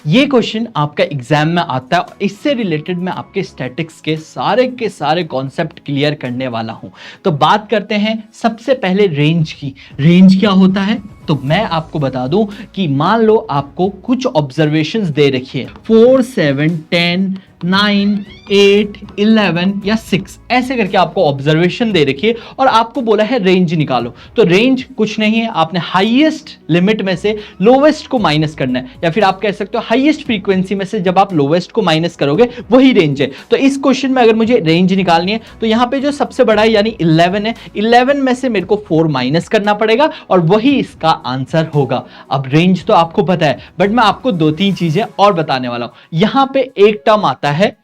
ये क्वेश्चन आपका एग्जाम में आता है और इससे रिलेटेड मैं आपके स्टैटिक्स के सारे कॉन्सेप्ट क्लियर करने वाला हूं। तो बात करते हैं सबसे पहले रेंज की। रेंज क्या होता है तो मैं आपको बता दूं कि मान लो आपको कुछ ऑब्जर्वेशंस दे रखी है 4, 7, 10, 9, 8, 11 या 6 ऐसे करके आपको ऑब्जर्वेशन दे रखी है और आपको बोला है रेंज निकालो। तो रेंज कुछ नहीं है, आपने हाईएस्ट लिमिट में से लोवेस्ट को माइनस करना है, या फिर आप कह सकते हो हाईएस्ट फ्रीक्वेंसी में से जब आप लोवेस्ट को माइनस करोगे वही रेंज है। तो इस क्वेश्चन में अगर मुझे रेंज निकालनी है तो यहां पे जो सबसे बड़ा है यानी 11 है, 11 में से मेरे को 4 माइनस करना पड़ेगा और वही इसका आंसर होगा। अब रेंज तो आपको पता है, बट मैं आपको 2-3 चीजें और बताने वाला हूं। यहां पे एक टर्म आता है,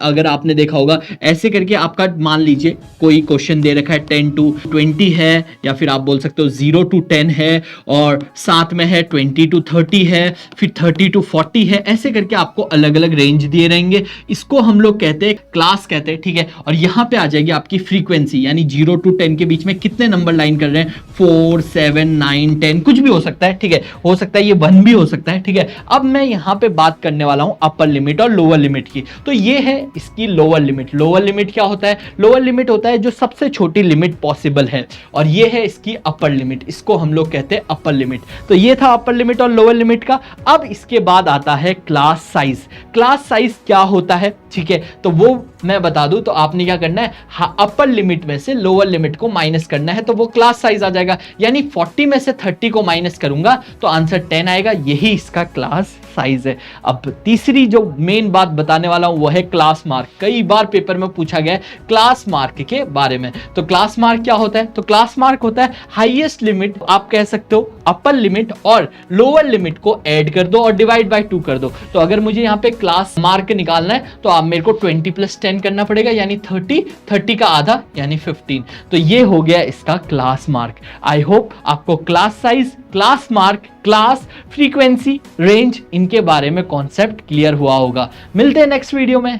अगर आपने देखा होगा ऐसे करके आपका मान लीजिए कोई क्वेश्चन दे रखा है 10 to 20 है, या फिर आप बोल सकते हो 0 to 10 है, और साथ में है 20 to 30 है, फिर 30 to 40 है, ऐसे करके आपको अलग अलग रेंज दिए रहेंगे। इसको हम लोग कहते हैं क्लास कहते हैं, ठीक है। और यहां पे आ जाएगी आपकी फ्रीक्वेंसी, यानी 0 to 10 के बीच में कितने नंबर लाइन कर रहे हैं, 4, 7, 9, 10 कुछ भी हो सकता है, ठीक है। हो सकता है ये 1 भी हो सकता है, ठीक है। अब मैं यहां पे बात करने वाला हूं अपर लिमिट और लोअर लिमिट की। तो ये है इसकी लोअर लिमिट। लोअर लिमिट क्या होता है, लोअर लिमिट होता है जो सबसे छोटी लिमिट पॉसिबल है, और ये है इसकी अपर लिमिट, इसको हम लोग कहते हैं अपर लिमिट। तो ये था अपर लिमिट और लोअर लिमिट का। अब इसके बाद आता है क्लास साइज। क्लास साइज क्या होता है, ठीक है, तो वो मैं बता दूं। तो आपने क्या करना है, अपर लिमिट में से लोअर लिमिट को माइनस करना है, तो वो क्लास साइज आ जाएगा। यानी 40 में से 30 को माइनस करूंगा तो आंसर 10 आएगा, यही इसका क्लास साइज है। अब तीसरी जो मेन बात बताने वाला हूं वो है क्लास मार्क। कई बार पेपर में पूछा गया है क्लास मार्क के बारे में। तो क्लास मार्क क्या होता है, तो क्लास मार्क होता है हाईएस्ट लिमिट, आप कह सकते हो अपर लिमिट और लोअर लिमिट को ऐड कर दो और डिवाइड बाय 2 कर दो। तो अगर मुझे यहां पे क्लास मार्क निकालना है तो आप मेरे को 20 + 10 करना पड़ेगा, यानी 30, 30 का आधा यानी 15। तो ये हो गया इसका क्लास मार्क। आई होप आपको class size, class mark, class, frequency, range, इनके बारे में कॉन्सेप्ट क्लियर हुआ होगा। मिलते हैं नेक्स्ट वीडियो में।